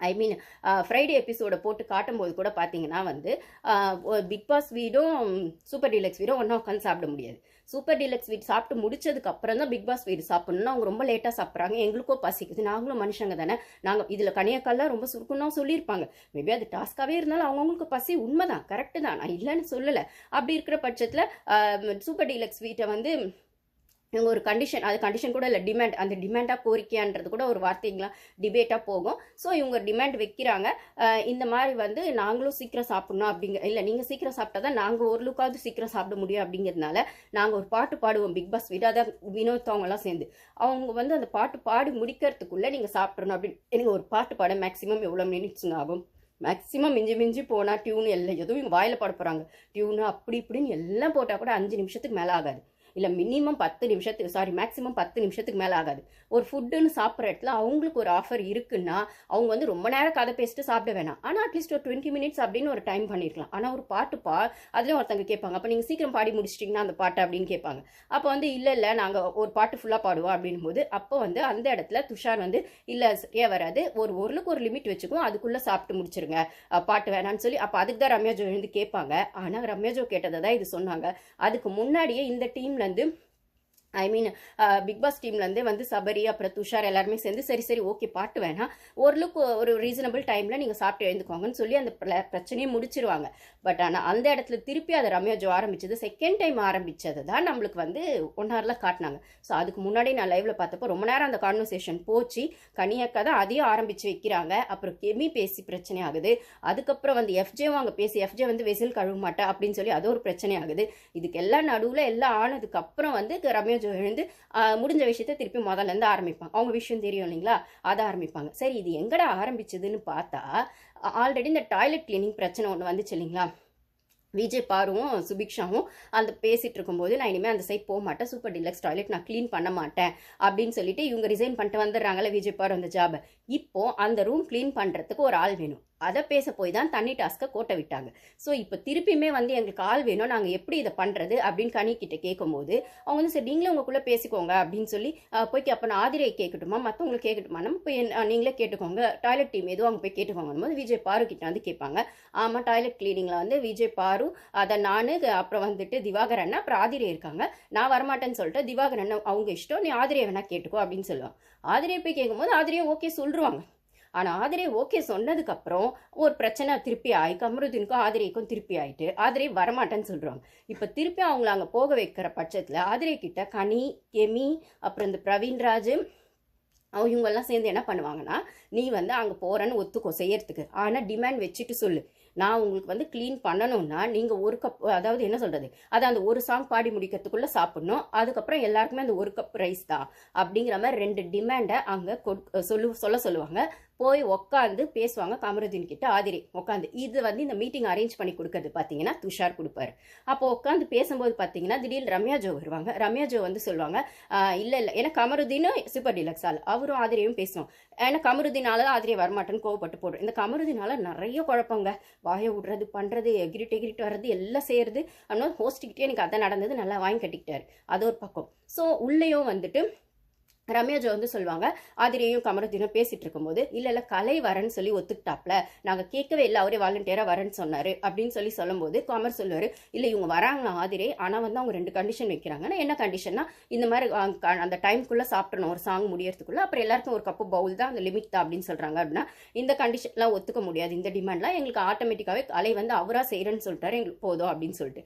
ஐ மீன் Friday எபிசோடை போட்டு காட்டும்போது கூட பார்த்தீங்கன்னா வந்து பிக் பாஸ் வீடும் சூப்பர் டீலக்ஸ் வீடும் ஒன்றா உட்காந்து சாப்பிட முடியாது. சூப்பர் டீலக்ஸ் வீடு சாப்பிட்டு முடிச்சதுக்கு அப்புறம் தான் பிக் பாஸ் வீடு சாப்பிடணும்னா அவங்க ரொம்ப லேட்டாக சாப்பிட்றாங்க. எங்களுக்கோ பசிக்குது, நாங்களும் மனுஷங்க தானே. நாங்கள் இதில் கனியாக்கால்லாம் ரொம்ப சுருக்குன்னு சொல்லியிருப்பாங்க. மேபி அது டாஸ்க்காகவே இருந்தாலும் அவங்கவுங்களுக்கு பசி உண்மைதான், கரெக்டு தான், நான் இல்லைன்னு சொல்லலை. அப்படி இருக்கிற பட்சத்தில் சூப்பர் டீலக்ஸ் வீட்டை வந்து இவங்க ஒரு கண்டிஷன், அது கண்டிஷன் கூட இல்லை, டிமாண்ட், அந்த டிமாண்டாக கோரிக்கையான்றது கூட ஒரு வார்த்தைங்களா டிபேட்டாக போகும். ஸோ இவங்க டிமாண்ட் வைக்கிறாங்க, இந்த மாதிரி வந்து நாங்களும் சீக்கிரம் சாப்பிட்ணும் அப்படிங்க, இல்லை நீங்கள் சீக்கிரம் சாப்பிட்டா தான் நாங்கள் ஓரளவுக்காவது சீக்கிரம் சாப்பிட முடியும் அப்படிங்கிறதுனால நாங்கள் ஒரு பாட்டு பாடுவோம் பிக் பாஸ் வீடு, அதான் வினோத் அவங்கெல்லாம் சேர்ந்து அவங்க வந்து அந்த பாட்டு பாடி முடிக்கிறதுக்குள்ளே நீங்கள் சாப்பிட்றணும் அப்படின்னு. எனக்கு ஒரு பாட்டு பாட மேக்ஸிமம் எவ்வளோ மினிட்ஸுங்க ஆகும்? மேக்ஸிமம் மிஞ்சி போனால் டியூன் எல்லாம் எதுவும் இவங்க வாயில் பாட போகிறாங்க, டியூனு அப்படி இப்படின்னு எல்லாம் போட்டால் கூட 5 நிமிஷத்துக்கு மேலே ஆகாது. இல்லை மினிமம் 10 நிமிஷத்துக்கு, சாரி மேக்ஸிமம் 10 நிமிஷத்துக்கு மேலே ஆகாது. ஒரு ஃபுட்டுன்னு சாப்பிட்ற இடத்துல அவங்களுக்கு ஒரு ஆஃபர் இருக்குன்னா அவங்க வந்து ரொம்ப நேரம் கதை பேசிட்டு சாப்பிட வேணாம், ஆனால் அட்லீஸ்ட் ஒரு 20 மினிட்ஸ் அப்படின்னு ஒரு டைம் பண்ணியிருக்கலாம். ஆனால் ஒரு பாட்டு அதுலேயும் ஒருத்தங்க கேட்பாங்க, அப்போ நீங்கள் சீக்கிரம் பாடி முடிச்சிட்டிங்கன்னா அந்த பாட்டு அப்படின்னு கேட்பாங்க. அப்போ வந்து இல்லை நாங்கள் ஒரு பாட்டு ஃபுல்லாக பாடுவோம் அப்படின் போது அப்போ வந்து அந்த இடத்துல துஷார் வந்து இல்லை சரியா வராது, ஓரளவுக்கு ஒரு லிமிட் வச்சுக்கும், அதுக்குள்ளே சாப்பிட்டு முடிச்சிருங்க, பாட்டு வேணான்னு சொல்லி. அப்போ அதுக்கு தான் ரம்யா ஜோ எழுந்து கேட்பாங்க. ஆனால் ரம்யா ஜோ கேட்டதை தான் இது சொன்னாங்க. அதுக்கு முன்னாடியே இந்த டீம்லேருந்து ஐ மீன் பிக் பாஸ் டீம்லேருந்து வந்து சபரி அப்புறம் துஷார் எல்லாருமே சேர்ந்து சரி ஓகே பாட்டு வேணாம், ஓரளவுக்கு ஒரு ரீசனபிள் டைமில் நீங்கள் சாப்பிட்டு எழுந்துக்கோங்கன்னு சொல்லி அந்த பிரச்சனையை முடிச்சிருவாங்க. பட் ஆனால் அந்த இடத்துல திருப்பி அதை ரம்யா ஜோ ஆரம்பிச்சது, செகண்ட் டைம் ஆரம்பித்தது தான் நம்மளுக்கு வந்து 1 ஹவரில் காட்டினாங்க. ஸோ அதுக்கு முன்னாடி நான் லைவில் பார்த்தப்போ ரொம்ப நேரம் அந்த கான்வர்சேஷன் போச்சு. கனியாக்கா தான் அதையும் ஆரம்பித்து வைக்கிறாங்க. அப்புறம் கெமி பேசி பிரச்சனை ஆகுது. அதுக்கப்புறம் வந்து எஃப்ஜேவும் அங்கே பேசி எஃப்ஜே வந்து வெசில் கழுவ மாட்டா அப்படின்னு சொல்லி அது ஒரு பிரச்சனை ஆகுது. இதுக்கு எல்லாம் நடுவில் எல்லாம் ஆனதுக்கப்புறம் வந்து ரம்யா எழுந்து முடிஞ்ச விஷயத்த திருப்பி முதல்லேருந்து ஆரம்பிப்பாங்க. அவங்க விஷயம் தெரியும் இல்லைங்களா, அதை ஆரம்பிப்பாங்க. சரி இது எங்கடா ஆரம்பிச்சதுன்னு பார்த்தா ஆல்ரெடி இந்த டாய்லெட் கிளீனிங் பிரச்சனை ஒன்று வந்துச்சு இல்லைங்களா, விஜய் பாருவும் சுபிக்ஷாவும் அந்த பேசிகிட்டு இருக்கும்போது நான் இனிமேல் அந்த சைட் போக மாட்டேன், சூப்பர் டீலக்ஸ் டாய்லெட் நான் க்ளீன் பண்ண மாட்டேன் அப்படின்னு சொல்லிட்டு இவங்க ரிசைன் பண்ணிட்டு வந்துடுறாங்கல்ல விஜய் பாரு அந்த ஜாபை. இப்போது அந்த ரூம் க்ளீன் பண்ணுறதுக்கு ஒரு ஆள் வேணும், அதை பேச போய் தான் தண்ணி டாஸ்க்கை கோட்டை விட்டாங்க. ஸோ இப்போ திருப்பியுமே வந்து எங்களுக்கு ஆள் வேணும், நாங்கள் எப்படி இதை பண்ணுறது அப்படின்னு கனிக்கிட்ட கேட்கும்போது அவங்க வந்து சரி நீங்களே உங்களுக்குள்ளே பேசிக்கோங்க அப்படின்னு சொல்லி போய் அப்போ நான் ஆதிரையை கேட்கட்டுமா மற்றவங்களுக்கு கேட்கட்டுமா, நம்ம போய் நீங்களே கேட்டுக்கோங்க, டாய்லெட் டீம் எதுவும் அவங்க போய் கேட்டுக்கோங்க போது விஜய் பாரு கிட்ட வந்து கேட்பாங்க. ஆமாம் டாய்லெட் கிளீனிங்கில் வந்து விஜய் பாரு, அதை நான் அப்புறம் வந்துட்டு திவாகர் அண்ணா அப்புறம் ஆதிரை இருக்காங்க, நான் வரமாட்டேன்னு சொல்லிட்டு திவாகர் அண்ணா அவங்க இஷ்டம், நீ ஆதிரையை வேணா கேட்டுக்கோ அப்படின்னு சொல்லுவாங்க. ஆதிரையை போய் கேட்கும்போது ஆதிரையை ஓகே சொல்லிடுவாங்க. ஆனால் ஆதிரை ஓகே சொன்னதுக்கப்புறம் ஒரு பிரச்சனை திருப்பி ஆகி கமருதீனுக்கும் ஆதிரைக்கும் திருப்பி ஆகிட்டு ஆதிரை வரமாட்டேன்னு சொல்கிறாங்க. இப்போ திருப்பி அவங்கள அங்கே போக வைக்கிற பட்சத்தில் ஆதிரை கிட்ட கனி, கெமி, அப்புறம் இந்த பிரவீன்ராஜ் இவங்கெல்லாம் சேர்ந்து என்ன பண்ணுவாங்கன்னா, நீ வந்து அங்கே போகிறேன்னு ஒத்துக்கோ செய்யறதுக்கு, ஆனால் டிமாண்ட் வச்சுட்டு சொல்லு, நான் உங்களுக்கு வந்து க்ளீன் பண்ணணும்னா நீங்கள் ஒரு கப், அதாவது என்ன சொல்கிறது, அதை அந்த ஒரு சாங் பாடி முடிக்கிறதுக்குள்ளே சாப்பிட்ணும், அதுக்கப்புறம் எல்லாருக்குமே அந்த ஒரு கப் ரைஸ் தான் அப்படிங்கிற மாதிரி 2 டிமாண்டை அங்கே சொல்ல சொல்லுவாங்க. போய் உட்காந்து பேசுவாங்க கமருதீன் கிட்ட ஆதிரை உட்காந்து. இது வந்து இந்த மீட்டிங் அரேஞ்ச் பண்ணி கொடுக்கறது பார்த்தீங்கன்னா துஷார் கொடுப்பாரு. அப்போ உட்காந்து பேசும்போது பார்த்தீங்கன்னா திடீர்னு ரம்யா ஜோ வருவாங்க. ரம்யா ஜோ வந்து சொல்லுவாங்க இல்லை ஏன்னா கமருதீனும் சூப்பர் டீலக்ஸ் ஆள், அவரும் ஆதிரையும் பேசுவோம், ஏன்னா கமருதீனால ஆதிரை வரமாட்டேன்னு கோவப்பட்டு போடுறோம். இந்த கமருதீனால நிறைய குழப்பங்க, வாயை விடுறது பண்ணுறது எகிரிட்டு வர்றது எல்லாம் செய்யறது. அப்படின்னா ஹோஸ்ட்கிட்டே எனக்கு அதை நடந்தது நல்லா வாங்கி கட்டிக்கிட்டாரு, அது ஒரு பக்கம். ஸோ உள்ளேயும் வந்துட்டு ரம்யா ஜோ வந்து சொல்லுவாங்க ஆதிரையும் கமருதீனும் பேசிட்டு இருக்கும்போது இல்லை கலை வரேன்னு சொல்லி ஒத்துக்கிட்டாப்ல, நாங்கள் கேட்கவே இல்லை, அவரே வாலண்டியராக வரேன்னு சொன்னார் அப்படின்னு சொல்லும்போது கமர் சொல்லுவார் இல்லை இவங்க வராங்க ஆதிரை, ஆனால் வந்து அவங்க 2 கண்டிஷன் வைக்கிறாங்கன்னா என்ன கண்டிஷன்னா இந்த மாதிரி அந்த டைம்குள்ளே சாப்பிட்றணும் ஒரு சாங் முடியறதுக்குள்ளே, அப்புறம் எல்லாருக்கும் ஒரு கப்பு பவுல் தான் அந்த லிமிட் தான் அப்படின்னு சொல்கிறாங்க. அப்படின்னா இந்த கண்டிஷன்லாம் ஒத்துக்க முடியாது, இந்த டிமாண்ட்லாம் எங்களுக்கு ஆட்டோமேட்டிக்காகவே கலை வந்து அவராக செய்கிறேன்னு சொல்லிட்டாரு, எங்களுக்கு போதும் அப்படின்னு சொல்லிட்டு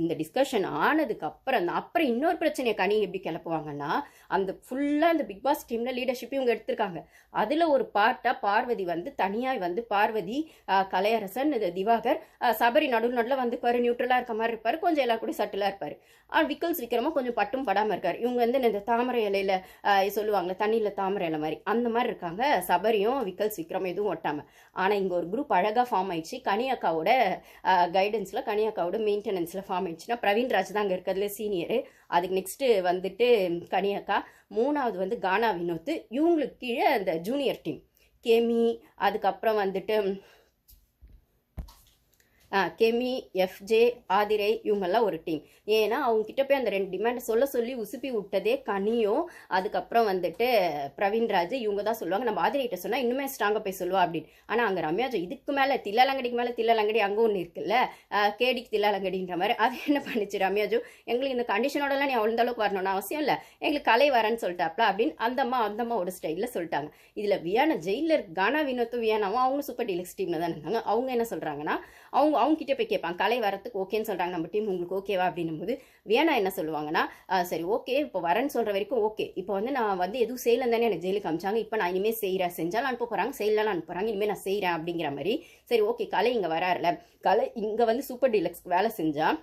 இந்த டிஸ்கஷன் ஆனதுக்கு அப்புறம் இன்னொரு பிரச்சனையை கனி எப்படி கிளப்புவாங்கன்னா, அந்த ஃபுல்லாக அந்த பிக் பாஸ் டீம்ல லீடர்ஷிப் இவங்க எடுத்திருக்காங்க. அதுல ஒரு பார்ட்டா பார்வதி வந்து தனியாய் வந்து பார்வதி, கலையரசன், திவாகர், சபரி நடுவில் வந்து பாரு நியூட்ரலா இருக்க மாதிரி இருப்பாரு, கொஞ்சம் எல்லாரும் கூட சட்டிலா இருப்பாரு. விக்கல்ஸ் விக்ரமா கொஞ்சம் பட்டும் படாம இருக்காரு. இவங்க வந்து இந்த தாமரை இலையில சொல்லுவாங்க தண்ணியில தாமரை இலை மாதிரி அந்த மாதிரி இருக்காங்க. சபரியும் விக்கல்ஸ் விக்ரம் எதுவும் ஒட்டாம. ஆனா இங்க ஒரு குரூப் அழகா ஃபார்ம் ஆயிடுச்சு, கனியாக்காவோட கைடன்ஸ்ல கனியாக்காவோட மெயின்டெனன்ஸ்ல ஃபார்ம் ஆயிடுச்சுன்னா பிரவீன்ராஜ் தான் அங்க இருக்கிறதுல சீனியரு. அதுக்கு நெக்ஸ்ட் வந்துட்டு கனியாக்கா, 3வது வந்து கானா வினோத், இவங்களுக்கு கீழே அந்த ஜூனியர் டீம் கெமி, அதுக்கப்புறம் வந்துட்டு கெமி, எஃப்ஜே, ஆதிரை இவங்கெல்லாம் ஒரு டீம். ஏன்னா அவங்க கிட்ட போய் அந்த 2 டிமாண்டை சொல்லி உசுப்பி விட்டதே கனியும், அதுக்கப்புறம் வந்துட்டு பிரவீன்ராஜ் இவங்க தான் சொல்லுவாங்க. நம்ம ஆதிரைகிட்ட சொன்னால் இன்னுமே ஸ்ட்ராங்காக போய் சொல்லுவா அப்படின்னு. ஆனால் அங்கே ரம்யாஜோ இதுக்கு மேலே தில்லாலங்கடிக்கு மேலே தில்லாலங்கடி அங்கே ஒன்று இருக்குல்ல, கேடிக்கு தில்லாலங்கடின்ற மாதிரி. அது என்ன பண்ணிச்சு ரம்யாஜோ, எங்களுக்கு இந்த கண்டிஷனோடலாம் நீ அந்த அளவுக்கு வரணும்னு அவசியம் இல்லை, எங்களுக்கு கலை வரேன்னு சொல்லிட்டாப்ல அப்படின்னு அந்த அம்மாவோட ஸ்டைலில் சொல்லிட்டாங்க. இதில் வியானா ஜெயிலர் கானா வினோத்தும் வியானாவும் அவங்களும் சூப்பர் டீலக்ஸ் டீமில் தான் இருந்தாங்க. அவங்க என்ன சொல்கிறாங்கன்னா, அவங்க கிட்டே போய் கேட்பாங்க, கலை வரத்துக்கு ஓகேன்னு சொல்கிறாங்க, நம்ம டீம் உங்களுக்கு ஓகேவா அப்படின்னும் போது வியானா என்ன சொல்லுவாங்கன்னா, சரி ஓகே இப்போ வரேன்னு சொல்கிற வரைக்கும் ஓகே, இப்போ வந்து நான் வந்து எதுவும் செய்யலன்னு தானே எனக்கு ஜெயிலுக்கு அமிச்சாங்க, இப்போ நான் இனிமேல் செய்கிறேன், செஞ்சாலும் அனுப்ப போகிறாங்க, செய்யலாம் அனுப்புகிறாங்க, இனிமேல் நான் செய்கிறேன் அப்படிங்கிற மாதிரி. சரி ஓகே கலை இங்கே வராருல, கலை இங்கே வந்து சூப்பர் டீலக்ஸ்க்கு வேலை செஞ்சால்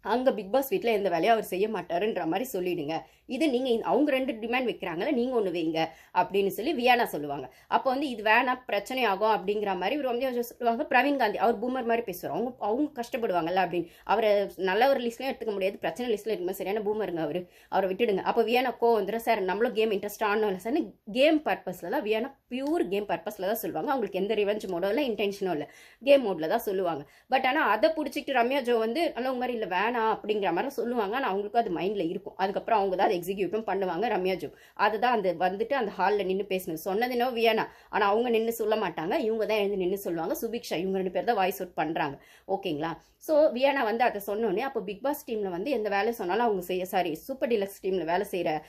அங்கே பிக் பாஸ் வீட்டில் எந்த வேலையும் அவர் செய்ய மாட்டாருன்ற மாதிரி சொல்லிடுங்க. இது நீங்கள் அவங்க 2 டிமாண்ட் வைக்கிறாங்கல்ல, நீங்கள் ஒன்று வைங்க அப்படின்னு சொல்லி வியானா சொல்லுவாங்க. அப்போ வந்து இது வேணாம் பிரச்சனை ஆகும் அப்படிங்கிற மாதிரி ரொம்ப சொல்லுவாங்க. பிரவீன் காந்தி அவர் பூமர் மாதிரி பேசுவார், அவங்க கஷ்டப்படுவாங்கல்ல அப்படின்னு. அவரை நல்ல ஒரு லிஸ்ட்லையும் எடுத்துக்க முடியாது, பிரச்சனை லிஸ்ட்டில் இருக்கும்போது சரியான பூமருங்க அவரை விட்டுடுங்க. அப்போ வியானா வந்துடும், சார் நம்மளும் கேம் இன்ட்ரெஸ்ட் ஆனோம் சார், கேம் பர்பஸில் தான் வியானா பியூர் கேம் பர்பஸில் தான் சொல்லுவாங்க. அவங்களுக்கு எந்த ரிவெஞ்ச் மோடோ இல்லை, இன்டென்ஷனோ இல்லை, கேம் மோடில் தான் சொல்லுவாங்க. பட் ஆனால் அதை பிடிச்சிக்கிட்டு ரம்யா ஜோ வந்து நல்லவங்க மாதிரி இல்லை வேணாம் அப்படிங்கிற மாதிரி சொல்லுவாங்க. ஆனால் அவங்களுக்கும் அது மைண்டில் இருக்கும். அதுக்கப்புறம் அவங்க தான் அதை எக்ஸிக்யூட்டும் பண்ணுவாங்க ரம்யா ஜோ. அதுதான் அந்த வந்துட்டு அந்த ஹாலில் நின்று பேசணும் சொன்னதுனோ வியானா, ஆனால் அவங்க நின்று சொல்ல மாட்டாங்க, இவங்க தான் எழுந்து நின்று சொல்லுவாங்க. சுபிக்ஷா இவங்க 2 பேர் தான் வாய்ஸ் அவுட் பண்ணுறாங்க. ஓகேங்களா? ஸோ வியானா வந்து அதை சொன்னோன்னே அப்போ பிக் பாஸ் டீமில் வந்து எந்த வேலை சொன்னாலும் அவங்க சூப்பர் டீலக்ஸ் டீமில் வேலை செய்கிற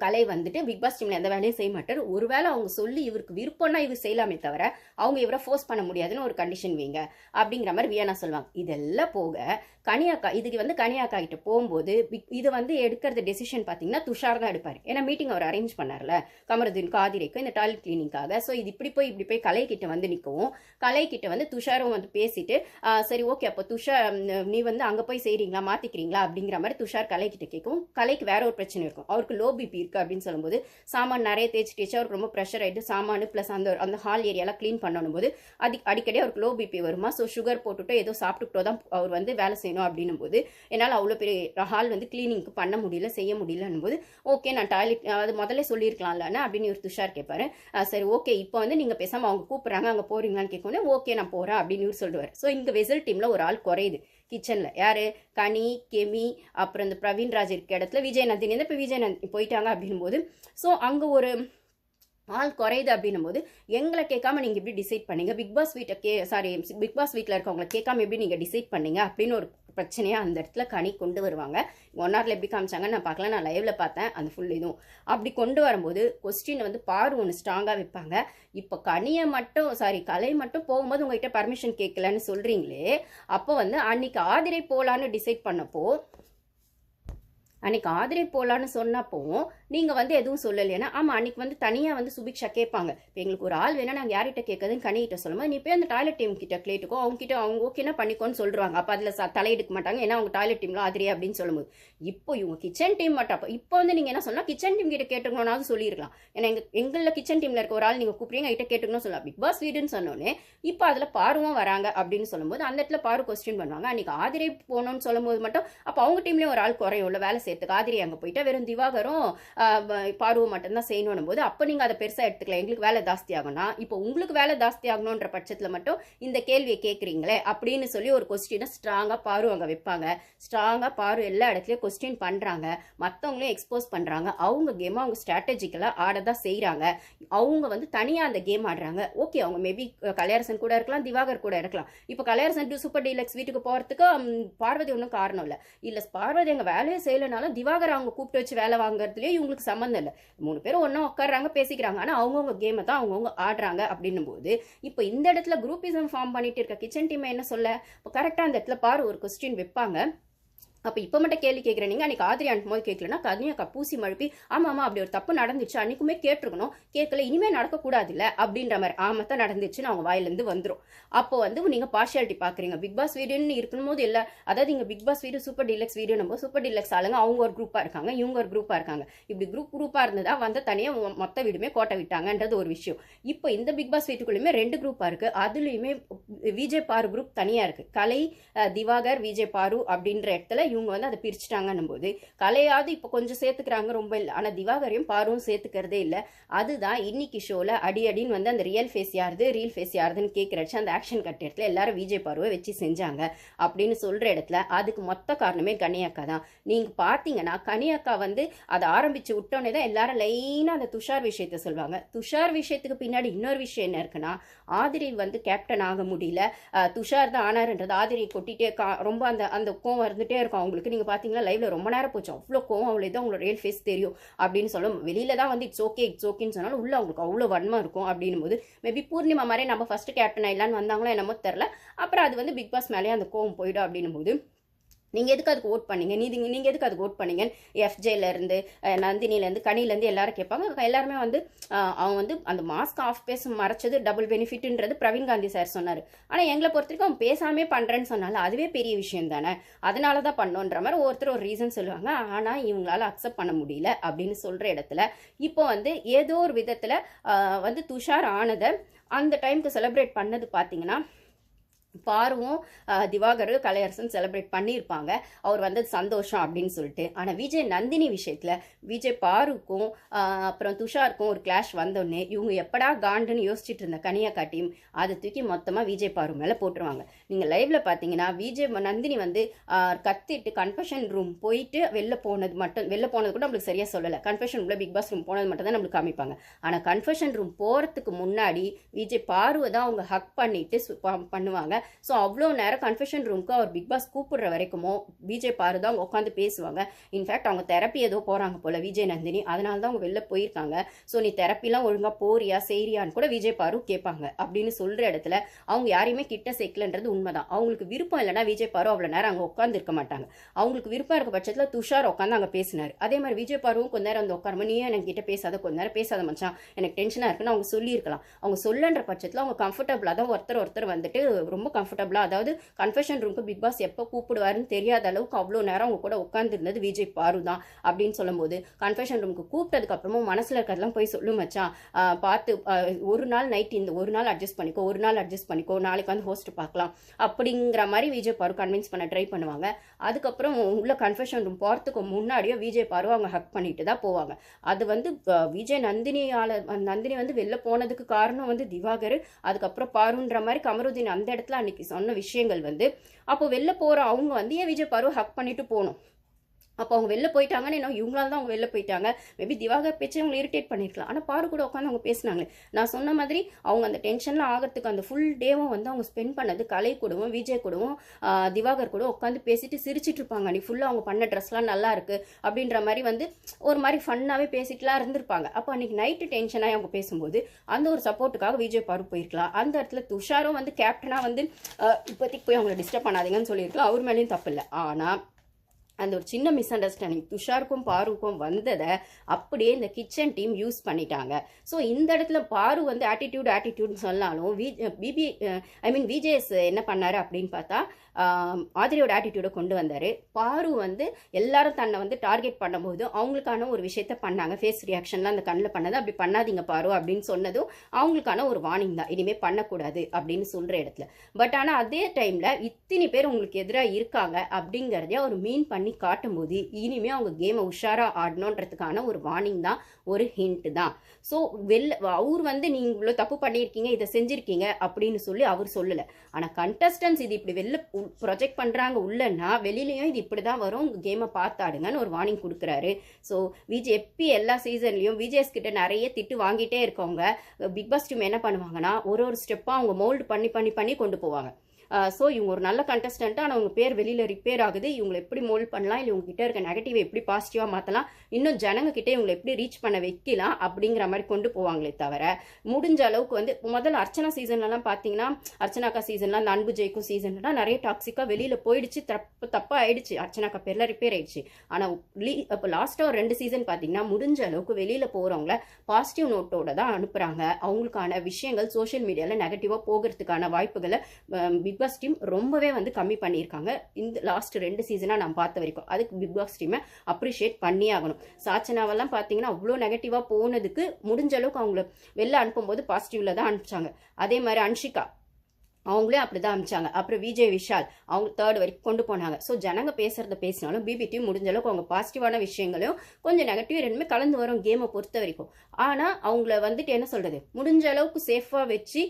கலை வந்துட்டு பிக் பாஸ் டீமில் எந்த வேலையும் செய்ய மாட்டார். ஒருவேளை அவங்க சொல்லி இவருக்கு விருப்பம்னா இவர் செய்யலாமே தவிர அவங்க இவரை ஃபோர்ஸ் பண்ண முடியாதுன்னு ஒரு கண்டிஷன் வைங்க அப்படிங்கிற மாதிரி வியானா சொல்லுவாங்க. இதெல்லாம் போக கனியாக்கா இதுக்கு வந்து கனியாக்கா கிட்ட போகும்போது இது வந்து எடுக்கிறது டெசிஷன் பார்த்தீங்கன்னா துஷார் தான் எடுப்பார். ஏன்னா மீட்டிங் அவர் அரேஞ்ச் பண்ணார்ல கமருதீனுக்கு ஆதிரைக்கும் இந்த டாய்லெட் கிளீனிங்காக. ஸோ இது இப்படி போய் கலை கிட்ட வந்து நிற்கவும், கலை கிட்ட வந்து துஷாரும் வந்து பேசிட்டு சரி ஓகே அப்போ துஷார் நீ வந்து அங்கே போய் செய்கிறீங்களா மாற்றிக்கிறீங்களா அப்படிங்கிற மாதிரி துஷார் கலை கிட்ட கேட்கவும், கலைக்கு வேற ஒரு பிரச்சனை இருக்கும், அவருக்கு லோ பிபி இருக்கு அப்படின்னு சொல்லும்போது சாமான் நிறைய தேய்ச்சி அவருக்கு ரொம்ப ப்ரெஷர் ஆகிட்டு சாமான் ப்ளஸ் அந்த ஹால் ஏரியாலாம் க்ளீன் பண்ணணும் போது அடிக்கடி அவருக்கு லோ பிபி வருமா. ஸோ சுகர் போட்டுட்டோ ஏதோ சாப்பிட்டுட்டோ தான் அவர் வந்து வேலை செய்யணும் அப்படின்னும் போது என்னால் அவ்வளோ பெரிய ஹால் வந்து கிளீனிங்க்கு பண்ண முடியல செய்ய முடியலன்னும் போது ஓகே நான் டாய்லெட் அது முதல்ல சொல்லியிருக்கலாம்லண்ணா அப்படின்னு ஒரு துஷார் கேட்பாரு. சரி ஓகே இப்போ வந்து நீங்கள் பேசாமல் அவங்க கூப்பிட்றாங்க அங்கே போகிறீங்களான்னு கேட்கணும், ஓகே நான் போகிறேன் அப்படின்னு இவர் சொல்லுவார். ஸோ இங்கே வெசல் டீமில் ஒரு ஆள் குறையுது கிச்சனில். யார்? கனி, கெமி, அப்புறம் இந்த பிரவீன்ராஜ் இருக்க இடத்துல விஜயநந்தினி இப்போ விஜயநந்தினி போயிட்டாங்க அப்படின்னும் போது ஸோ அங்கே ஒரு ஆள் குறையுது அப்படின்னும் போது எங்களை கேட்காம நீங்கள் எப்படி டிசைட் பண்ணீங்க, பிக் பாஸ் வீட்டில் இருக்கவங்களை கேட்காம எப்படி நீங்கள் டிசைட் பண்ணீங்க அப்படின்னு ஒரு பிரச்சனையாக அந்த இடத்துல கனி கொண்டு வருவாங்க. 1 hourல எப்படி காமிச்சாங்கன்னு நான் பார்க்கல, நான் லைவ்ல பார்த்தேன் அந்த ஃபுல் இதுவும். அப்படி கொண்டு வரும்போது கொஸ்டின் வந்து ஒன்று ஸ்ட்ராங்காக வைப்பாங்க. இப்போ கனியை மட்டும் கலை மட்டும் போகும்போது உங்ககிட்ட பர்மிஷன் கேட்கலன்னு சொல்கிறீங்களே, அப்போ வந்து அன்னைக்கு ஆதிரை போகலான்னு டிசைட் பண்ணப்போ அன்னைக்கு ஆதிரை போகலான்னு சொன்னப்போ நீங்கள் வந்து எதுவும் சொல்லலைன்னா, ஆமாம் அன்னைக்கு வந்து தனியாக வந்து சுபிக்ஷா கேட்பாங்க, இப்போ எங்களுக்கு ஒரு ஆள் வேணா நாங்கள் யார்கிட்ட கேட்குறதுன்னு கனிகிட்ட சொல்லும்போது நீ போய் அந்த டாய்லெட் டீம் கிட்ட கேட்டுக்கோ, அவங்க ஓகேனா பண்ணிக்கோன்னு சொல்லுவாங்க. அப்போ அதில் தலையெடுக்க மாட்டாங்க, ஏன்னா அவங்க டாய்லெட் டீமில் ஆதிரை அப்படின்னு சொல்லும்போது இப்போ இவங்க கிச்சன் டீம் மட்டும் அப்போ இப்போ வந்து நீங்கள் என்ன சொல்லலாம், கிச்சன் டீம் கிட்ட கேட்டுக்கணும்னாவது சொல்லியிருக்கலாம். ஏன்னா எங்களில் கிச்சன் டீமில் இருக்க ஒரு ஆள் நீங்கள் கூப்பிடுங்க கிட்ட கேட்டுக்கணும் சொல்லலாம். பிக் பாஸ் வீடுன்னு சொன்னோன்னே இப்போ அதில் பாருவும் வராங்க அப்படின்னு சொல்லும்போது அந்த இடத்துல பாரு கொஸ்டின் பண்ணுவாங்க. அன்னைக்கு ஆதிரை போகணும்னு சொல்லும்போது மட்டும் அப்போ அவங்க டீம்லேயும் ஒரு ஆள் குறையும் இல்லை வேலை சேர்த்துக்கு. ஆதிரை அங்கே போயிட்டா வெறும் திவாகரும் பார்வை மட்டும்தான் செய்யணும் போது அப்போ நீங்கள் அதை பெருசாக எடுத்துக்கலாம், எங்களுக்கு வேலை ஜாஸ்தி ஆகும்னா இப்போ உங்களுக்கு வேலை ஜாஸ்தி ஆகணுன்ற பட்சத்தில் மட்டும் இந்த கேள்வியை கேட்குறீங்களே அப்படின்னு சொல்லி ஒரு கொஸ்டினை ஸ்ட்ராங்காக பாரு அங்கே வைப்பாங்க. ஸ்ட்ராங்காக பாரு எல்லா இடத்துலையும் கொஸ்டின் பண்ணுறாங்க, மற்றவங்களையும் எக்ஸ்போஸ் பண்ணுறாங்க. அவங்க கேமை அவங்க ஸ்ட்ராட்டஜிக்கலாக ஆட தான் செய்கிறாங்க. அவங்க வந்து தனியாக அந்த கேம் ஆடுறாங்க. ஓகே அவங்க மேபி கலையரசன் கூட இருக்கலாம், திவாகர் கூட இருக்கலாம். இப்போ கலையரசன் சூப்பர் டீலக்ஸ் வீட்டுக்கு போகிறதுக்கு பார்வதி ஒன்றும் காரணம் இல்லை பார்வதி எங்கள் வேலையை செய்யலைனாலும் திவாகர் அவங்க கூப்பிட்டு வச்சு வேலை வாங்குறதுலேயே இவங்களுக்கு சம்மந்தம் இல்லை. 3 பேரும் ஒன்றா உட்காடுறாங்க பேசிக்கிறாங்க, ஆனால் அவங்கவுங்க கேமை தான் அவங்கவுங்க ஆடுறாங்க அப்படின்னும் போது இப்போ இந்த இடத்துல குரூப்பிசம் ஃபார்ம் பண்ணிட்டு இருக்க கிச்சன் டீமை என்ன சொல்ல, இப்போ கரெக்டாக அந்த இடத்துல பாரு ஒரு கொஸ்டின் வைப்பாங்க. அப்போ இப்போ மட்டும் கேள்வி கேட்குறேன், நீங்கள் அன்றைக்கி ஆதிரி அனுப்பும் போது கேட்கலன்னா கனியாக்கா பூசி மழுப்பி ஆமாம் அப்படி ஒரு தப்பு நடந்துச்சு அன்றைக்குமே கேட்டிருக்கணும், கேட்கல இனிமேல் நடக்கக்கூடாது இல்லை அப்படின்ற மாதிரி ஆமாத்தான் நடந்துச்சுன்னு அவங்க வாயிலேருந்து வந்துடும். அப்போ வந்து நீங்கள் பார்ஷியாலிட்டி பார்க்குறீங்க. பிக் பாஸ் வீடுன்னு இருக்கணும் போது இல்லை, அதாவது இங்கே பிக் பாஸ் வீடு சூப்பர் டீலக்ஸ் வீடு நம்ம சூப்பர் டீலக்ஸ் ஆளுங்க அவங்க ஒரு குரூப்பாக இருக்காங்க, இவங்க ஒரு குரூப்பாக இருக்காங்க. இப்படி குரூப்பாக இருந்ததா வந்து தனியாக மொத்த வீடுமே கோட்டை விட்டாங்கன்றது ஒரு விஷயம். இப்போ இந்த பிக் பாஸ் வீட்டுக்குள்ளேயுமே 2 குரூப்பாக இருக்குது. அதுலேயுமே விஜய் பாரு குரூப் தனியாக இருக்குது. கலை திவாகர் விஜய் பாரு அப்படின்ற இடத்துல இவங்க வந்து அதை பிரிச்சுட்டாங்கன்னும் போது கலையாவது இப்போ கொஞ்சம் சேர்த்துக்கிறாங்க, ரொம்ப இல்லை. ஆனால் திவாகரையும் பாருவும் சேர்த்துக்கிறதே இல்லை. அதுதான் இன்னைக்கு ஷோவில் அடின்னு வந்து அந்த ரியல் ஃபேஸ் யாருது ரீல் ஃபேஸ் யாருதுன்னு கேட்குறச்சு அந்த ஆக்ஷன் கட் இடத்துல எல்லாரும் விஜய் பாருவை வச்சு செஞ்சாங்க அப்படின்னு சொல்கிற இடத்துல அதுக்கு மொத்த காரணமே கனியக்கா தான். நீங்கள் பார்த்தீங்கன்னா கனியக்கா வந்து அதை ஆரம்பித்து விட்டோன்னே தான் எல்லாரும் லைனாக அந்த துஷார் விஷயத்த சொல்லுவாங்க. துஷார் விஷயத்துக்கு பின்னாடி இன்னொரு விஷயம் என்ன இருக்குன்னா, ஆதிரி வந்து கேப்டன் ஆக முடியல, துஷார் தான் ஆனார்ன்றது ஆதிரி கொட்டிட்டே ரொம்ப அந்த அந்த கோவம் இருந்துகிட்டே இருக்கும் அவங்களுக்கு. நீங்கள் பார்த்தீங்கன்னா லைவ்ல ரொம்ப நேரம் போச்சு, அவ்வளோ கோவம், அவ்வளோ தான் அவங்களோட ரியல் ஃபேஸ் தெரியும் அப்படின்னு சொல்லும். வெளியில தான் வந்து இட்ஸ் ஓகேன்னு சொன்னாலும் உள்ள அவங்களுக்கு அவ்வளோ வன்மம் இருக்கும். அப்படின்னும் போது மேபி பூர்ணிமா மாதிரி நம்ம ஃபர்ஸ்ட் கேப்டன் ஆயிடலான்னு வந்தாங்களோ என்னமோ தெரில. அப்புறம் அது வந்து பிக் பாஸ் மேலேயே அந்த கோவம் போயிடும். அப்படின்னும் போது நீங்கள் எதுக்கு அதுக்கு ஓட் பண்ணீங்க, நீங்கள் எதுக்கு அதுக்கு ஓட் பண்ணீங்க, எஃப்ஜேலேருந்து நந்தினிலேருந்து கனிலேருந்து எல்லாரும் கேட்பாங்க. எல்லாருமே வந்து அவன் வந்து அந்த மாஸ்க் ஆஃப் பேச மறைச்சது டபுள் பெனிஃபிட்ன்றது பிரவீன் காந்தி சார் சொன்னார். ஆனால் எங்களை பொறுத்த வரைக்கும் அவன் பேசாமே பண்ணுறேன்னு சொன்னாலும் அதுவே பெரிய விஷயம் தானே, அதனால தான் பண்ணோன்ற மாதிரி ஒருத்தர் ஒரு ரீசன் சொல்லுவாங்க. ஆனால் இவங்களால அக்செப்ட் பண்ண முடியல அப்படின்னு சொல்கிற இடத்துல இப்போ வந்து ஏதோ ஒரு விதத்தில் வந்து துஷார் ஆனதை அந்த டைமுக்கு செலிப்ரேட் பண்ணது பார்த்தீங்கன்னா பாருவும் திவாகர் கலையரசன் செலிப்ரேட் பண்ணியிருப்பாங்க, அவர் வந்து சந்தோஷம் அப்படின்னு சொல்லிட்டு. ஆனால் விஜய் நந்தினி விஷயத்தில் விஜய் பாருக்கும் அப்புறம் துஷாருக்கும் ஒரு கிளாஷ் வந்தோடனே இவங்க எப்படா காண்டுன்னு யோசிச்சுட்டு இருந்த கனியக்கா டீம் அதை தூக்கி மொத்தமாக விஜய் பாரு மேலே போட்டுருவாங்க. நீங்கள் லைவ்ல பார்த்தீங்கன்னா விஜய் நந்தினி வந்து கத்திட்டு கன்ஃபெஷன் ரூம் போயிட்டு வெளில போனது கூட நம்மளுக்கு சரியாக சொல்லலை. கன்ஃபெஷன் ரூமில் பிக் பாஸ் ரூம் போனது மட்டும் தான் நம்மளுக்கு காமிப்பாங்க. ஆனால் கன்ஃபெஷன் ரூம் போகிறதுக்கு முன்னாடி விஜய் பாருவை தான் அவங்க ஹக் பண்ணிட்டு பண்ணுவாங்க. ஸோ அவ்வளோ நேரம் கன்ஃபெஷன் ரூமுக்கு அவர் பிக் பாஸ் கூப்பிடுற வரைக்குமோ விஜய் பாரு தான் உட்காந்து பேசுவாங்க. இன்ஃபேக்ட் அவங்க தெரப்பி ஏதோ போகிறாங்க போல விஜய் நந்தினி, அதனால தான் அவங்க வெளில போயிருக்காங்க. ஸோ நீ தெரப்பிலாம் ஒழுங்காக போறியா செய்றியான்னு கூட விஜய் பாரு கேட்பாங்க. அப்படின்னு சொல்கிற இடத்துல அவங்க யாரையுமே கிட்ட சேர்க்கலன்றது உண்மைதான். அவங்களுக்கு விருப்பம் இல்லைன்னா விஜய் பாரு அவ்வளோ நேரம் அங்கே உட்காந்து இருக்க மாட்டாங்க. அவங்களுக்கு விருப்பம் இருக்க பட்சத்தில் துஷார் உட்காந்து அங்கே பேசினார். அதே மாதிரி விஜய் பாருவும் கொஞ்ச நேரம் வந்து உட்காருமா, நீ எனக்கு கிட்ட பேசாத, கொஞ்ச நேரம் பேசாத மச்சான், எனக்கு டென்ஷனாக இருக்குன்னு அவங்க சொல்லியிருக்கலாம். அவங்க சொல்லன்ற பட்சத்தில் அவங்க கம்ஃபர்டபுளாக தான் ஒருத்தர் வந்துட்டு ரொம்ப கம்ஃபர்டபுளாக, அதாவது கன்ஃபெஷன் ரூமுக்கு பிக் பாஸ் எப்போ கூப்பிடுவாருன்னு தெரியாத அளவுக்கு அவ்வளோ நேரம் அவங்க கூட உட்காந்துருந்தது விஜய் பாரு தான். அப்படின்னு சொல்லும்போது கன்ஃபெஷன் ரூமுக்கு கூப்பிட்டதுக்கு அப்புறமும் மனசில் இருக்கிறதெல்லாம் போய் சொல்லும் மச்சான், பார்த்து ஒரு நாள் நைட் இந்த ஒரு நாள் அட்ஜஸ்ட் பண்ணிக்கோ, நாளைக்கு வந்து ஹோஸ்ட் பார்க்கலாம் அப்படிங்கிற மாதிரி விஜய் பாரு கன்வின்ஸ் பண்ண ட்ரை பண்ணுவாங்க. அதுக்கப்புறம் உள்ள கன்ஃபெஷன் ரூம் போகிறதுக்கு முன்னாடியோ விஜய் பாரு அவங்க ஹக் பண்ணிட்டு தான் போவாங்க. அது வந்து விஜய் நந்தினி வந்து வெளில போனதுக்கு காரணம் வந்து திவாகர், அதுக்கப்புறம் பாருன்ற மாதிரி கமருதீன் அந்த இடத்துல அன்னைக்கு சொன்ன விஷயங்கள் வந்து அப்போ வெளில போகிற அவங்க வந்து ஏன் விஜய் பாரு ஹக் பண்ணிட்டு போகணும். அப்போ அவங்க வெளில போயிட்டாங்கன்னு என்ன இவங்களால தான் அவங்க வெளில போயிட்டாங்க. மேபி திவாகர் பேச்சு அவங்களை இரிட்டேட் பண்ணியிருக்கலாம். ஆனால் பாரு கூட உட்காந்து அவங்க பேசினாங்களே, நான் சொன்ன மாதிரி அவங்க அந்த டென்ஷனில் ஆகிறதுக்கு அந்த ஃபுல் டேவும் வந்து அவங்க ஸ்பெண்ட் பண்ணது கலை கூடவும் விஜய் கூடவும் திவாகர் கூட உட்காந்து பேசிட்டு சிரிச்சிட்டு இருப்பாங்க. நீ ஃபுல்லாக அவங்க பண்ண ட்ரெஸ்லாம் நல்லா இருக்கு அப்படின்ற மாதிரி வந்து ஒரு மாதிரி ஃபன்னாகவே பேசிட்டுலாம் இருந்திருப்பாங்க. அப்போ அன்னைக்கு நைட்டு டென்ஷனாக அவங்க பேசும்போது அந்த ஒரு சப்போர்ட்டுக்காக விஜய் பாரு போயிருக்கலாம். அந்த இடத்துல துஷாரும் வந்து கேப்டனாக வந்து இப்போதைக்கு போய் அவங்களை டிஸ்டர்ப் பண்ணாதீங்கன்னு சொல்லியிருக்கலாம். அவர் மேலேயும் தப்பு இல்லை. ஆனால் அந்த ஒரு சின்ன மிஸ் அண்டர்ஸ்டாண்டிங் துஷாருக்கும் பாருக்கும் வந்ததை அப்படியே இந்த கிச்சன் டீம் யூஸ் பண்ணிட்டாங்க. ஸோ இந்த இடத்துல பாரு வந்து ஆட்டிடியூட்னு சொன்னாலும் விஜேஎஸ் என்ன பண்ணாரு அப்படின்னு பார்த்தா ஆதிரியோட ஆட்டிடியூடை கொண்டு வந்தார். பாரு வந்து எல்லாரும் தன்னை வந்து டார்கெட் பண்ணும்போது அவங்களுக்கான ஒரு விஷயத்த பண்ணாங்க. ஃபேஸ் ரியாக்ஷன்லாம் அந்த கண்ணில் பண்ணது, அப்படி பண்ணாதீங்க பாரு அப்படின்னு சொன்னதும் அவங்களுக்கான ஒரு வார்னிங் தான், இனிமேல் பண்ணக்கூடாது அப்படின்னு சொல்கிற இடத்துல. பட் ஆனால் அதே டைமில் இத்தனை பேர் உங்களுக்கு எதிராக இருக்காங்க அப்படிங்கிறதே ஒரு மீன் பண்ணி காட்டும்போது இனிமே அவங்க கேமை உஷாரா ஆடணுன்றதுக்கான ஒரு வார்னிங் தான், ஒரு ஹிண்ட் தான். ஸோ அவர் வந்து நீங்க இவ்வளோ தப்பு பண்ணியிருக்கீங்க, இதை செஞ்சிருக்கீங்க அப்படின்னு சொல்லி அவர் சொல்லலை. ஆனால் கண்டஸ்டன்ஸ் இது இப்படி வெளில ப்ரொஜெக்ட் பண்றாங்க உள்ளன்னா வெளியிலையும் இது இப்படிதான் வரும், உங்க கேமை பார்த்தாடுங்கன்னு ஒரு வார்னிங் கொடுக்குறாரு. ஸோ விஜய் எப்பி எல்லா சீசன்லையும் விஜேஸ் கிட்ட நிறைய திட்டு வாங்கிட்டே இருக்கவங்க பிக் பாஸ் டீம் என்ன பண்ணுவாங்கன்னா ஒரு ஸ்டெப்பாக அவங்க மோல்டு பண்ணி கொண்டு போவாங்க. ஸோ இவங்க ஒரு நல்ல கண்டஸ்டன்ட்டு, ஆனால் அவங்க பேர் வெளியில் ரிப்பேர் ஆகுது, இவங்களை எப்படி மோல்ட் பண்ணலாம், இல்லை இவங்ககிட்ட இருக்க நெகட்டிவை எப்படி பாசிட்டிவாக மாற்றலாம், இன்னும் ஜனங்கக்கிட்டே இவங்களை எப்படி ரீச் பண்ண வைக்கலாம் அப்படிங்கிற மாதிரி கொண்டு போவாங்களே தவிர முடிஞ்ச அளவுக்கு வந்து முதல்ல அர்ச்சனா சீசன்லலாம் பார்த்தீங்கன்னா அர்ச்சனாக்கா சீசன்லாம் அந்த அன்பு ஜெயிக்கும் சீசன்லாம் நிறைய டாக்ஸிக்காக வெளியில் போயிடுச்சு, தப்பாக ஆயிடுச்சு, அர்ச்சனாக்கா பேரில் ரிப்பேர் ஆயிடுச்சு. ஆனால் இப்போ லாஸ்ட்டாக ஒரு 2 சீசன் பார்த்தீங்கன்னா முடிஞ்ச அளவுக்கு வெளியில் போகிறவங்கள பாசிட்டிவ் நோட்டோட தான் அனுப்புகிறாங்க. அவங்களுக்கான விஷயங்கள் சோஷியல் மீடியாவில் நெகட்டிவாக போகிறதுக்கான வாய்ப்புகளை பிக் பாஸ் டீம் ரொம்பவே வந்து கம்மி பண்ணியிருக்காங்க இந்த லாஸ்ட் 2 சீசனாக நான் பார்த்த வரைக்கும். அதுக்கு பிக் பாஸ் டீமை அப்ரிஷியேட் பண்ணி ஆகணும். சாச்சனாவெல்லாம் பார்த்தீங்கன்னா அவ்வளோ நெகட்டிவாக போனதுக்கு முடிஞ்ச அளவுக்கு அவங்கள வெளில அனுப்பும்போது பாசிட்டிவ்ல தான் அனுப்பிச்சாங்க. அதே மாதிரி அவங்களே அப்படிதான் அமிச்சாங்க. அப்புறம் விஜய் விஷால் அவங்க 3rd வரைக்கும் கொண்டு போனாங்க. ஸோ ஜனங்க பேசுறத பேசினாலும் பிபிடி முடிஞ்ச அளவுக்கு அவங்க பாசிட்டிவான விஷயங்களையும் கொஞ்சம் நெகட்டிவ் ரெண்டுமே கலந்து வரும் கேமை பொறுத்த வரைக்கும். ஆனால் அவங்கள வந்துட்டு என்ன சொல்றது, முடிஞ்ச அளவுக்கு சேஃபாக வச்சு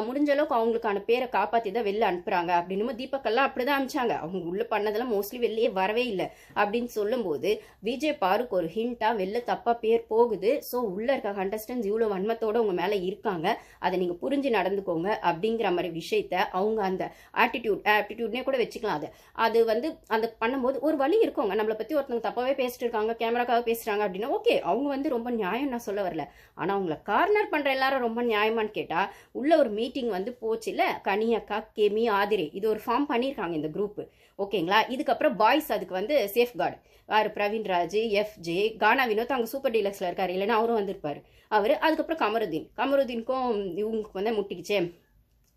முடிஞ்ச அளவுக்கு அவங்களுக்கான பேரை காப்பாற்றி தான் வெளில அனுப்புறாங்க அப்படின்னு தீபக்கெல்லாம் அப்படிதான் அமிச்சாங்க. அவங்க உள்ள பண்ணதெல்லாம் மோஸ்ட்லி வெளியே வரவே இல்லை அப்படின்னு சொல்லும்போது விஜய் பாருக்கு ஒரு ஹிண்டா வெளில தப்பா பேர் போகுது. ஸோ உள்ள இருக்க கண்டஸ்டன்ஸ் இவ்வளோ வன்மத்தோட உங்க மேல இருக்காங்க, அதை நீங்க புரிஞ்சு நடந்துக்கோங்க அப்படிங்கிற மாதிரி விஷயத்த அவங்க அந்த ஆட்டிடியூட்னே கூட வச்சுக்கலாம். அது வந்து அந்த பண்ணும்போது ஒரு வழி இருக்கவங்க நம்மளை பத்தி ஒருத்தவங்க தப்பாவே பேசிட்டு இருக்காங்க, கேமராக்காக பேசுறாங்க அப்படின்னா ஓகே, அவங்க வந்து ரொம்ப நியாயம் நான் சொல்ல வரல. ஆனா அவங்கள கார்னர் பண்ற எல்லாரும் ரொம்ப நியாயமான்னு கேட்டா, உள்ள ஒரு மீட்டிங் வந்து போச்சு இல்ல, கனியக்கா, கெமி, ஆதிரை இது ஒரு ஃபார்ம் பண்ணியிருக்காங்க இந்த குரூப், ஓகேங்களா. இதுக்கப்புறம் பாய்ஸ் அதுக்கு வந்து சேஃப் கார்டு யாரு, பிரவீன் ராஜ், FJ, கானா வினோத் அங்கே சூப்பர் டீலக்ஸ்ல இருக்காரு, இல்லைன்னா அவரும் வந்திருப்பாரு அவரு. அதுக்கப்புறம் கமருதீனுக்கும் இவங்களுக்கு வந்து முட்டிக்கிச்சே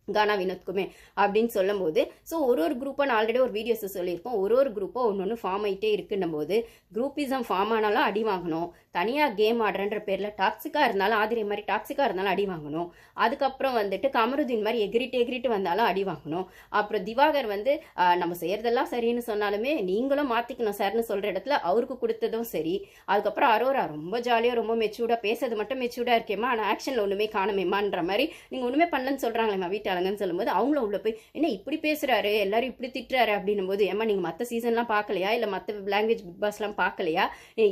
கானா வினோத்க்குமே அப்படின்னு சொல்லும் போது, ஸோ ஒரு குரூப்பாக நான் ஆல்ரெடி ஒரு வீடியோஸ் சொல்லியிருக்கோம், ஒரு குரூப்பாக ஒன்று ஃபார்ம் ஆகிட்டே இருக்குன்னும் போது குரூப்பிசம் ஃபார்ம் ஆனாலும் அடி வாங்கணும், தனியாக கேம் ஆடுறன்ற பேரில் டாக்ஸிக்காக இருந்தாலும் ஆதிரை மாதிரி டாக்ஸிக்காக இருந்தாலும் அடி வாங்கணும், அதுக்கப்புறம் வந்துட்டு கமருதீன் மாதிரி எகிரிட்டு வந்தாலும் அடி வாங்கணும். அப்புறம் திவாகர் வந்து நம்ம செய்யறதெல்லாம் சரின்னு சொன்னாலுமே நீங்களும் மாற்றிக்கணும் சார்னு சொல்கிற இடத்துல அவருக்கு கொடுத்ததும் சரி. அதுக்கப்புறம் அரோரா ரொம்ப ஜாலியாக ரொம்ப மெச்சூர்டாக பேசுறது மட்டும் மெச்சூர்டாக இருக்கேம்மா, ஆனால் ஆக்ஷனில் ஒன்றுமே காணுமேம்மான்ற மாதிரி நீங்கள் ஒன்றுமே பண்ணலன்னு சொல்கிறாங்களேம்மா வீட்டாளங்கன்னு சொல்லும்போது அவங்களும் உள்ள போய் என்ன இப்படி பேசுறாரு, எல்லாரும் இப்படி திட்டுறாரு அப்படின்னும் போது, ஏமா நீங்கள் மற்ற சீசன்லாம் பார்க்கலையா, இல்லை மற்ற லாங்குவேஜ் பிக் பாஸ்லாம் பார்க்கலையா,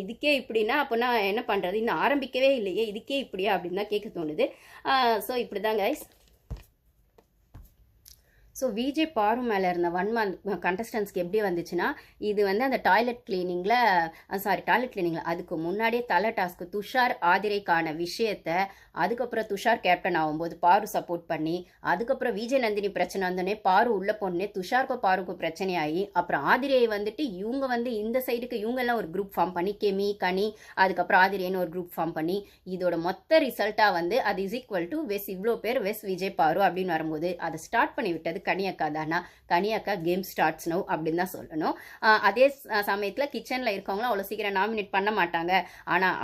இதுக்கே இப்படின்னா அப்போனா என்ன பண்ணுறது, இன்னும் ஆரம்பிக்கவே இல்லையே, இதுக்கே இப்படியா அப்படின்னு தான் கேட்க தோணுது. ஸோ இப்படி தான் கைஸ். ஸோ விஜய் பாரு மேலே இருந்த 1 month கண்டஸ்டன்ஸ்க்கு எப்படி வந்துச்சுன்னா, இது வந்து அந்த டாய்லெட் கிளீனிங்கில் அதுக்கு முன்னாடியே தலை டாஸ்க்கு துஷார் ஆதிரைக்கான விஷயத்த, அதுக்கப்புறம் துஷார் கேப்டன் ஆகும்போது பாரு சப்போர்ட் பண்ணி, அதுக்கப்புறம் விஜய் நந்தினி பிரச்சனை வந்தோடனே பாரு உள்ள பொண்ணே துஷாருக்கும் பாருக்கும் பிரச்சனையாகி, அப்புறம் ஆதிரையை வந்துட்டு இவங்க வந்து இந்த சைடுக்கு இவங்க எல்லாம் ஒரு குரூப் ஃபார்ம் பண்ணி, கெமி, கனி, அதுக்கப்புறம் ஆதிரைன்னு ஒரு குரூப் ஃபார்ம் பண்ணி, இதோட மொத்த ரிசல்ட்டாக வந்து அது இஸ் ஈக்குவல் டு வெஸ் இவ்வளோ பேர் வெஸ் விஜய் பாரு அப்படின்னு வரும்போது அதை ஸ்டார்ட் பண்ணி விட்டது கனியக்கா தானா. கனியக்கா கேம் ஸ்டார்ட்ஸ் நோ அப்படின்னு தான் சொல்லணும். அதே சமயத்தில் கிச்சனில் இருக்கவங்களும் அவ்வளோ சீக்கிரம் நாமினேட் பண்ண மாட்டாங்க. ஆனால்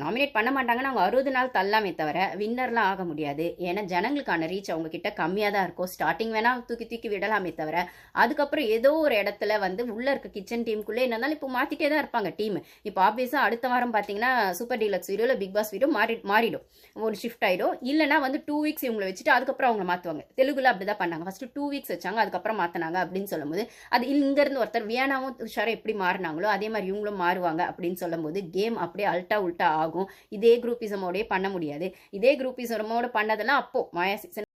நாமினேட் பண்ண மாட்டாங்கன்னா அவங்க 60 நாள் தள்ளாமே தவிர வின்னர்லாம் ஆக முடியாது. ஏன்னா ஜனங்களுக்கான ரீச் அவங்க கிட்ட கம்மியாக தான் இருக்கும். ஸ்டார்டிங் வேணா தூக்கி விடலாமே தவிர அதுக்கப்புறம் ஏதோ ஒரு இடத்துல வந்து உள்ள இருக்க கிச்சன் டீமுக்குள்ளே என்னன்னாலும் இப்போ மாற்றிட்டே தான் இருப்பாங்க டீம். இப்போ ஆப்வியஸாக அடுத்த வாரம் பார்த்தீங்கன்னா சூப்பர் டீலக்ஸ் வீடியோ இல்லை பிக் பாஸ் வீடியோ மாறிடும், ஒரு ஷிஃப்ட் ஆகிடும். இல்லைனா வந்து 2 weeks இவங்களை வச்சுட்டு அதுக்கப்புறம் அவங்க மாற்றுவாங்க. தெலுங்குல அப்படி தான் பண்ணாங்க, ஃபர்ஸ்ட் 2 weeks வச்சாங்க, அதுக்கப்புறம் மாற்றினாங்க அப்படின்னு சொல்லும்போது அது இங்கேருந்து ஒருத்தர் வியானாவும் உஷாரும் எப்படி மாறினாங்களோ அதே மாதிரி இவங்களும் மாறுவாங்க அப்படின்னு சொல்லும்போது கேம் அப்படியே உல்ட்டா ஆகும். இதே குரூப்பிசமோடய பண்ண முடியாது. இதே குரூப்பிசமோட பண்ணதெல்லாம் அப்போ மாயா சீசன்